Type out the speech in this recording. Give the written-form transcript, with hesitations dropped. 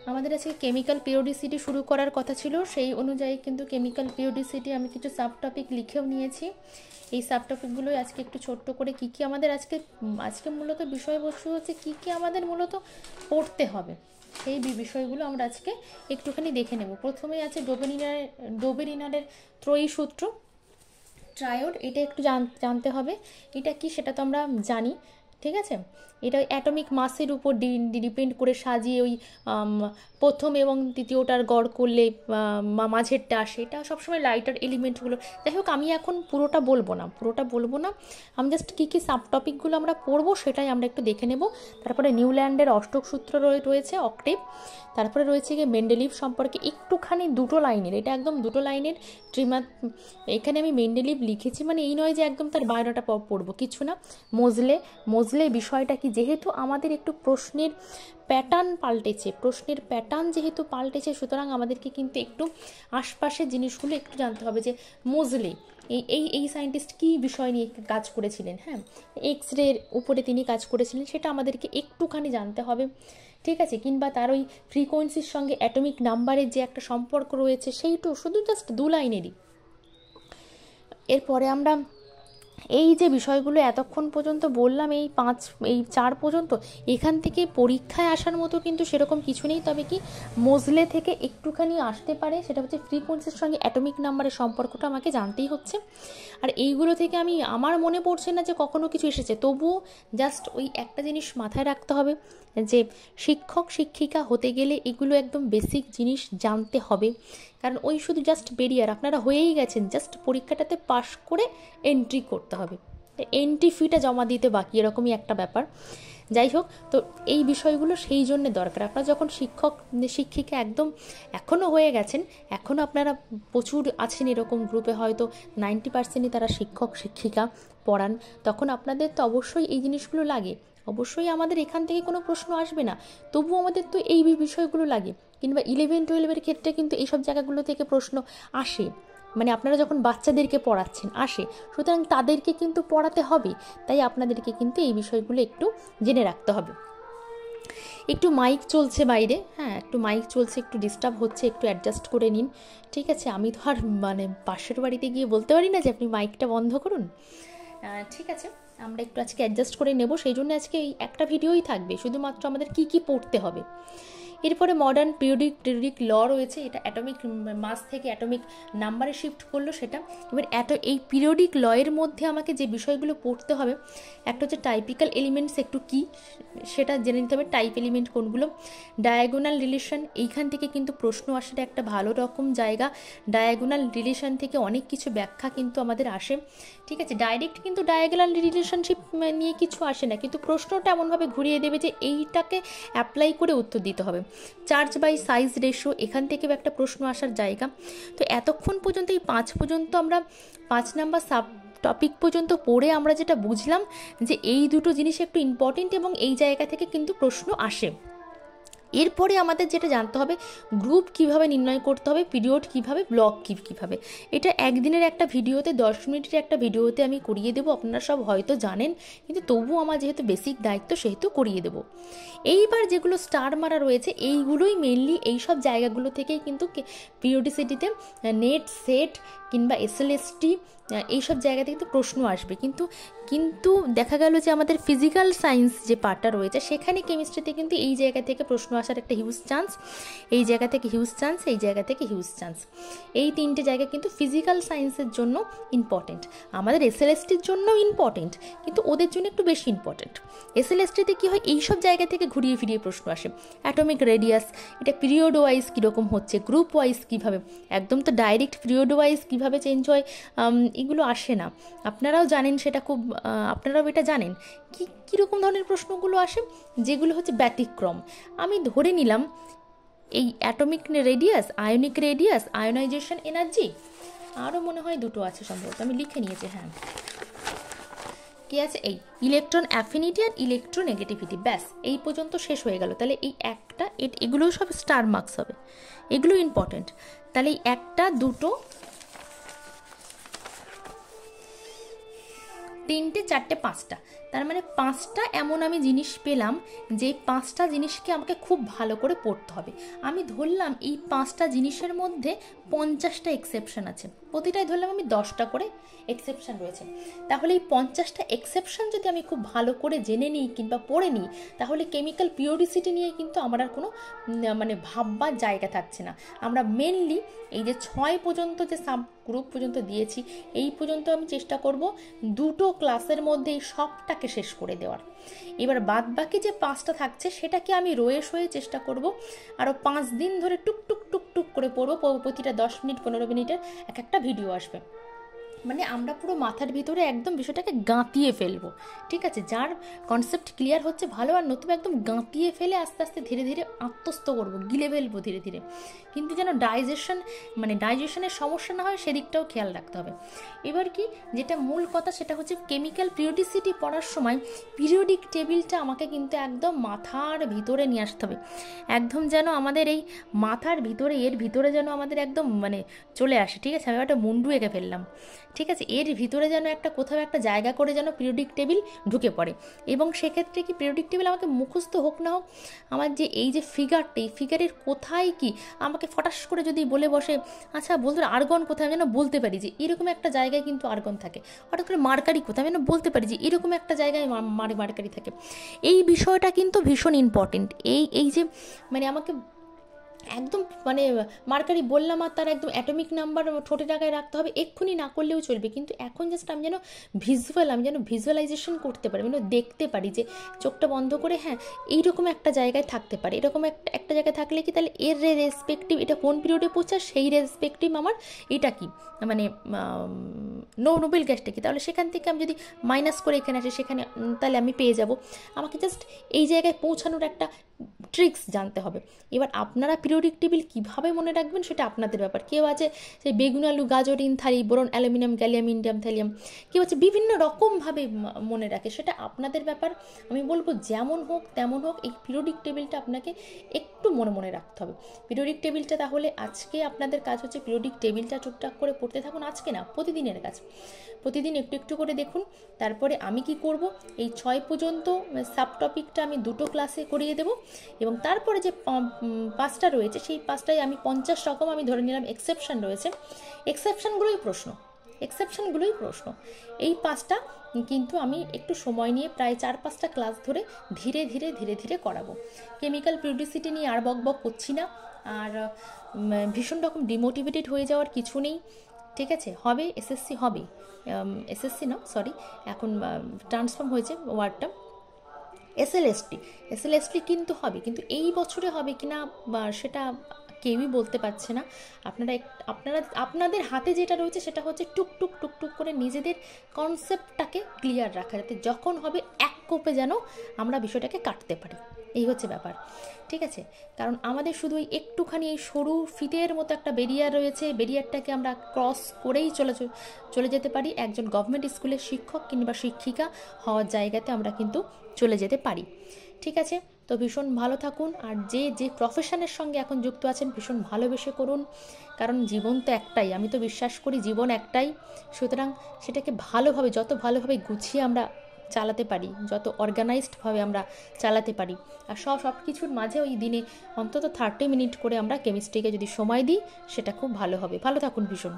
আমাদের আজকে chemical periodicity শুরু করার কথা ছিল, সেই অনুযায়ী কিন্তু কেমিক্যাল পিরিয়ডিসিটি আমি কিছু সাব টপিক লিখেও নিয়েছি। এই সাব টপিকগুলোই আজকে একটু ছোট্ট করে কী কী আমাদের আজকে মূলত বিষয়বস্তু হচ্ছে কী কী আমাদের মূলত পড়তে হবে, সেই বিষয়গুলো আমরা আজকে একটুখানি দেখে নেব। প্রথমেই আছে ডোবেরিনারের ত্রয়ী সূত্র, ট্রায়োড। এটা একটু জানতে হবে, এটা কি সেটা তো আমরা জানি, ঠিক আছে। এটা অ্যাটমিক মাসের উপর ডিপেন্ড করে সাজিয়ে ওই প্রথম এবং তৃতীয়টার গড় করলে মাঝেরটা আসে, এটা সবসময় লাইটার এলিমেন্টগুলো। যাই হোক, আমি এখন পুরোটা বলবো না, আমি জাস্ট কী কী সাব টপিকগুলো আমরা পড়বো সেটাই আমরা একটু দেখে নেব। তারপরে নিউল্যান্ডের অষ্টক সূত্র রয়েছে, অক্টেভ। তারপরে রয়েছে গিয়ে মেন্ডেলিভ সম্পর্কে একটুখানি 2 লাইনের, এটা একদম 2 লাইনের এখানে আমি মেন্ডেলিভ লিখেছি, মানে এই নয় যে একদম তার বায়োডাটা পড়বো, কিছু না। মোজলে বিষয়টা কি, যেহেতু আমাদের একটু প্রশ্নের প্যাটার্ন যেহেতু পাল্টেছে, সুতরাং আমাদেরকে কিন্তু একটু আশপাশের জিনিসগুলো একটু জানতে হবে যে মোজলে এই সায়েন্টিস্ট কী বিষয় নিয়ে কাজ করেছিলেন, হ্যাঁ, এক্স রের উপরে তিনি কাজ করেছিলেন, সেটা আমাদেরকে একটুখানি জানতে হবে, ঠিক আছে। কিংবা তার ওই ফ্রিকোয়েন্সির সঙ্গে অ্যাটমিক নাম্বারের যে একটা সম্পর্ক রয়েছে, সেইটাও শুধু জাস্ট 2 লাইনেরই। এরপরে আমরা এই যে বিষয়গুলো এতক্ষণ পর্যন্ত বললাম, এই 4 পর্যন্ত, এখান থেকে পরীক্ষায় আসার মতো কিন্তু সেরকম কিছু নেই। তবে কি মোজলে থেকে একটুখানি আসতে পারে, সেটা হচ্ছে ফ্রিকোয়েন্সির সঙ্গে অ্যাটমিক নাম্বারের সম্পর্কটা আমাকে জানতেই হচ্ছে। আর এইগুলো থেকে আমার মনে পড়ছে না যে কখনো কিছু এসেছে, তবুও জাস্ট ওই একটা জিনিস মাথায় রাখতে হবে যে শিক্ষক শিক্ষিকা হতে গেলে এগুলো একদম বেসিক জিনিস জানতে হবে। কারণ ওই শুধু জাস্ট বেরিয়ার, আপনারা হয়েই গেছেন, জাস্ট পরীক্ষাটাতে পাশ করে এন্ট্রি করতে হবে, এন্ট্রি ফিটা জমা দিতে বাকি, এরকমই একটা ব্যাপার। যাই হোক, তো এই বিষয়গুলো সেই জন্য দরকার। আপনারা যখন শিক্ষক শিক্ষিকা একদম এখনও হয়ে গেছেন, এখনও আপনারা প্রচুর আছেন এরকম গ্রুপে, হয়তো 90%ই তারা শিক্ষক শিক্ষিকা পড়ান, তখন আপনাদের তো অবশ্যই এই জিনিসগুলো লাগে। অবশ্যই আমাদের এখান থেকে কোনো প্রশ্ন আসবে না, তবুও আমাদের তো এই বিষয়গুলো লাগে। কিংবা 11-12 ক্ষেত্রে কিন্তু এইসব জায়গাগুলো থেকে প্রশ্ন আসে, মানে আপনারা যখন বাচ্চাদেরকে পড়াচ্ছেন আসে, সুতরাং তাদেরকে কিন্তু পড়াতে হবে, তাই আপনাদেরকে কিন্তু এই বিষয়গুলো একটু জেনে রাখতে হবে। একটু মাইক চলছে বাইরে, হ্যাঁ একটু মাইক চলছে, একটু ডিস্টার্ব হচ্ছে, একটু অ্যাডজাস্ট করে নিন, ঠিক আছে। আমি তো আর পাশের বাড়িতে গিয়ে বলতে পারি না যে আপনি মাইকটা বন্ধ করুন, ঠিক আছে। আমরা একটু আজকে অ্যাডজাস্ট করে নেব, সেই জন্য আজকে এই একটা ভিডিওই থাকবে, শুধুমাত্র আমাদের কি কি পড়তে হবে। এরপরে মডার্ন পিরিয়ডিক ল রয়েছে, এটা অ্যাটমিক মাস থেকে অ্যাটমিক নাম্বারে শিফট করলো সেটা। এবার এই পিরিয়ডিক লয়ের মধ্যে আমাকে যে বিষয়গুলো পড়তে হবে, একটা হচ্ছে টাইপিক্যাল এলিমেন্টস একটু কি সেটা জেনে নিতে হবে, টাইপ এলিমেন্ট কোনগুলো। ডায়াগোনাল রিলেশন, এইখান থেকে কিন্তু প্রশ্ন আসার একটা ভালো রকম জায়গা। ডায়াগোনাল রিলেশন থেকে অনেক কিছু ব্যাখ্যা কিন্তু আমাদের আসে, ঠিক আছে। ডাইরেক্ট কিন্তু ডায়াগোনাল রিলেশনশিপ নিয়ে কিছু আসে না, কিন্তু প্রশ্নটা এমনভাবে ঘুরিয়ে দেবে যে এইটাকে অ্যাপ্লাই করে উত্তর দিতে হবে। চার্জ বাই সাইজ রেশিও, এখান থেকেও একটা প্রশ্ন আসার জায়গা। তো এতক্ষণ পর্যন্ত এই 5 পর্যন্ত আমরা 5 নাম্বার সাব টপিক পর্যন্ত পড়ে আমরা যেটা বুঝলাম যে এই দুটো জিনিস একটু ইম্পর্টেন্ট এবং এই জায়গা থেকে কিন্তু প্রশ্ন আসে। এরপরে আমাদের যেটা জানতে হবে, গ্রুপ কিভাবে নির্ণয় করতে হবে, পিরিয়ড কিভাবে, ব্লক কিভাবে। এটা একদিনের একটা ভিডিওতে, 10 মিনিটের একটা ভিডিওতে আমি করিয়ে দেবো, আপনারা সব হয়তো জানেন, কিন্তু তবুও আমার যেহেতু বেসিক দায়িত্ব সেহেতু করিয়ে দেবো। এইবার যেগুলো স্টার মারা রয়েছে, এইগুলোই মেনলি এইসব জায়গাগুলো থেকেই কিন্তু পিরিয়ডিসিটিতে নেট সেট কিংবা এসএলএসটি এইসব জায়গা থেকে কিন্তু প্রশ্ন আসবে। কিন্তু দেখা গেল যে আমাদের ফিজিক্যাল সায়েন্স যে পার্টটা রয়েছে, সেখানে কেমিস্ট্রিতে কিন্তু এই জায়গা থেকে প্রশ্ন আসার একটা হিউজ চান্স, এই জায়গা থেকে হিউজ চান্স, এই জায়গা থেকে হিউজ চান্স। এই 3টে জায়গা কিন্তু ফিজিক্যাল সায়েন্সের জন্য ইম্পর্টেন্ট, আমাদের এসএলএসটির জন্যও ইম্পর্টেন্ট, কিন্তু ওদের জন্য একটু বেশি ইম্পর্টেন্ট। এসএলএসটিতে কী হয়, এইসব জায়গা থেকে ঘুরিয়ে ফিরিয়ে প্রশ্ন আসে। অ্যাটমিক রেডিয়াস, এটা পিরিয়ড ওয়াইজ কীরকম হচ্ছে, গ্রুপ ওয়াইজ কীভাবে, একদম তো ডাইরেক্ট পিরিয়ড ওয়াইজ কীভাবে চেঞ্জ হয়, এগুলো আসে না। আপনারাও জানেন সেটা খুব, আপনারাও এটা জানেন কীরকম ধরনের প্রশ্নগুলো আসে, যেগুলো হচ্ছে ব্যতিক্রম। আমি ধরে নিলাম এই atomic radius, ionic radius, ionization energy, আরও মনে হয় 2টো আছে সম্ভবত, আমি লিখে নিয়েছি, হ্যাঁ কি আছে, এই ইলেকট্রন অ্যাফিনিটি আর ইলেকট্রোনেগেটিভিটি, ব্যাস এই পর্যন্ত শেষ হয়ে গেল। তাহলে এই একটা, এগুলো সব স্টার মার্কস হবে, এগুলো ইম্পর্টেন্ট। তাহলে এই 1, 2, 3, 4, 5টা তার মানে 5টা এমন আমি জিনিস পেলাম যে 5টা জিনিসকে আমাকে খুব ভালো করে পড়তে হবে। আমি ধরলাম এই 5টা জিনিসের মধ্যে 50টা এক্সেপশন আছে, প্রতিটাই ধরলাম আমি 10টা করে এক্সেপশন রয়েছে। তাহলে এই 50টা এক্সেপশন যদি আমি খুব ভালো করে জেনে নিই কিংবা পড়ে নিই, তাহলে কেমিক্যাল পিরিওডিসিটি নিয়ে কিন্তু আমার আর কোনো মানে ভাববার জায়গা থাকছে না। আমরা মেনলি এই যে 6 পর্যন্ত যে সাব গ্রুপ পর্যন্ত দিয়েছি, এই পর্যন্ত আমি চেষ্টা করব 2টো ক্লাসের মধ্যে এই সবটাকে শেষ করে দেওয়ার। এবার বাদ বাকি যে 5টা থাকছে সেটাকে আমি রয়ে শোয়ে চেষ্টা করব আরও 5 দিন ধরে টুকটুক টুকটুক করে পড়বো। প্রতিটা 10 মিনিট 15 মিনিটের একটা ভিডিও আসবে। মানে আমরা পুরো মাথার ভিতরে একদম বিষয়টাকে গাঁতিয়ে ফেলবো, ঠিক আছে? যার কনসেপ্ট ক্লিয়ার হচ্ছে ভালো, আর নতুবা একদম গাঁতিয়ে ফেলে আস্তে আস্তে ধীরে ধীরে আত্মস্থ করবো, গিলে ফেলবো ধীরে ধীরে। কিন্তু যেন ডাইজেশনের সমস্যা না হয় সেদিকটাও খেয়াল রাখতে হবে। এবার কি যেটা মূল কথা সেটা হচ্ছে কেমিক্যাল পিরিওডিসিটি পড়ার সময় পিরিয়ডিক টেবিলটা আমাকে কিন্তু একদম মাথার ভিতরে নিয়ে আসতে হবে। একদম যেন আমাদের এই মাথার ভিতরে, এর ভিতরে যেন আমাদের একদম মানে চলে আসে, ঠিক আছে? আমি একটা মুন্ডু এঁকে ফেললাম, ঠিক আছে? এর ভিতরে যেন একটা কোথাও একটা জায়গা করে যেন পিরিয়ডিক টেবিল ঢুকে পড়ে। এবং সেক্ষেত্রে কি পিরিয়ডিক টেবিল আমাকে মুখস্থ হোক না হোক, আমার যে এই যে ফিগারটা, এই ফিগারের কোথায় কি আমাকে ফটাস করে যদি বলে বসে, আচ্ছা বলতে আর্গন কোথায়, আমি যেন বলতে পারি যে এরকম একটা জায়গায় কিন্তু আর্গন থাকে। হঠাৎ করে মার্কারি কোথায়, আমি যেন বলতে পারি যে এরকম একটা জায়গায় মার্কারি থাকে। এই বিষয়টা কিন্তু ভীষণ ইম্পর্টেন্ট। এই যে মানে আমাকে একদম মানে মার্কারি বললাম আর তার একদম অ্যাটমিক নাম্বার ঠোঁটে টাকায় রাখতে হবে এক্ষুনি না করলেও চলবে, কিন্তু এখন জাস্ট আমি যেন ভিজুয়ালাইজেশন করতে পারি, মানে দেখতে পারি যে চোখটা বন্ধ করে, হ্যাঁ এইরকম একটা জায়গায় থাকতে পারে। এরকম একটা জায়গায় থাকলে কি তাহলে এর রেসপেক্টিভ এটা কোন পিরিয়ডে পৌঁছা, সেই রেসপেক্টিভ আমার এটা কি মানে নোবেল গ্যাসটা কি, তাহলে সেখান থেকে আমি যদি মাইনাস করে এখানে আসি সেখানে তাহলে আমি পেয়ে যাব। আমাকে জাস্ট এই জায়গায় পৌঁছানোর একটা ট্রিক্স জানতে হবে। এবার আপনারা পিরিয়ডিক টেবিল কীভাবে মনে রাখবেন সেটা আপনাদের ব্যাপার। কেউ আছে সেই বেগুন আলু গাজর ইনথালি boron aluminium gallium indium thallium, কেউ আছে বিভিন্ন রকমভাবে মনে রাখে, সেটা আপনাদের ব্যাপার। আমি বলবো যেমন হোক তেমন হোক, এই পিরিয়ডিক টেবিলটা আপনাকে একটু মনে রাখতে হবে। পিরিয়ডিক টেবিলটা তাহলে আজকে আপনাদের কাজ হচ্ছে পিরিয়ডিক টেবিলটা টুকটাক করে পড়তে থাকুন। আজকে না, প্রতিদিনের কাজ, প্রতিদিন একটু একটু করে দেখুন। তারপরে আমি কি করব, এই 6 পর্যন্ত সাব টপিকটা আমি 2টো ক্লাসে করিয়ে দেব, এবং তারপরে যে 5টা রয়েছে সেই 5টায় আমি 50 রকম আমি ধরে নিলাম এক্সেপশন রয়েছে, এক্সেপশনগুলোই প্রশ্ন। এই 5টা কিন্তু আমি একটু সময় নিয়ে প্রায় 4-5টা ক্লাস ধরে ধীরে ধীরে করাবো। কেমিক্যাল পিরিয়ডিসিটি নিয়ে আর বকবক করছি না, আর ভীষণ রকম ডিমোটিভেটেড হয়ে যাওয়ার কিছু নেই, ঠিক আছে? হবে এসএসসি, হবে এসএসসি না সরি, এখন ট্রান্সফর্ম হয়েছে ওয়ার্ডটা, এসএলএসটি কিন্তু হবে, কিন্তু এই বছরে হবে কিনা সেটা কেউই বলতে পারছে না। আপনাদের হাতে যেটা রয়েছে সেটা হচ্ছে টুকটুক করে নিজেদের কনসেপ্টটাকে ক্লিয়ার রাখা, যাতে যখন হবে এক কোপে যেন আমরা বিষয়টাকে কাটতে পারি। এই হচ্ছে ব্যাপার, ঠিক আছে? কারণ আমাদের শুধু এই একটুখানি এই সরু ফিতের মতো একটা ব্যারিয়ার রয়েছে, ব্যারিয়ারটাকে আমরা ক্রস করেই চলে যেতে পারি একজন গভর্নমেন্ট স্কুলের শিক্ষক কিংবা শিক্ষিকা হওয়ার জায়গাতে আমরা কিন্তু চলে যেতে পারি, ঠিক আছে? তো ভীষণ ভালো থাকুন, আর যে প্রফেশনের সঙ্গে এখন যুক্ত আছেন ভীষণ ভালোবেসে করুন, কারণ জীবন তো একটাই, আমি তো বিশ্বাস করি জীবন একটাই। সুতরাং সেটাকে যত ভালোভাবে গুছিয়ে আমরা চালাতে পারি, যত অর্গানাইজডভাবে আমরা চালাতে পারি, আর সব কিছুর মাঝে ওই দিনে অন্তত 30 মিনিট করে আমরা কেমিস্ট্রিকে যদি সময় দিই সেটা খুব ভালো হবে। ভালো থাকুন ভীষণ।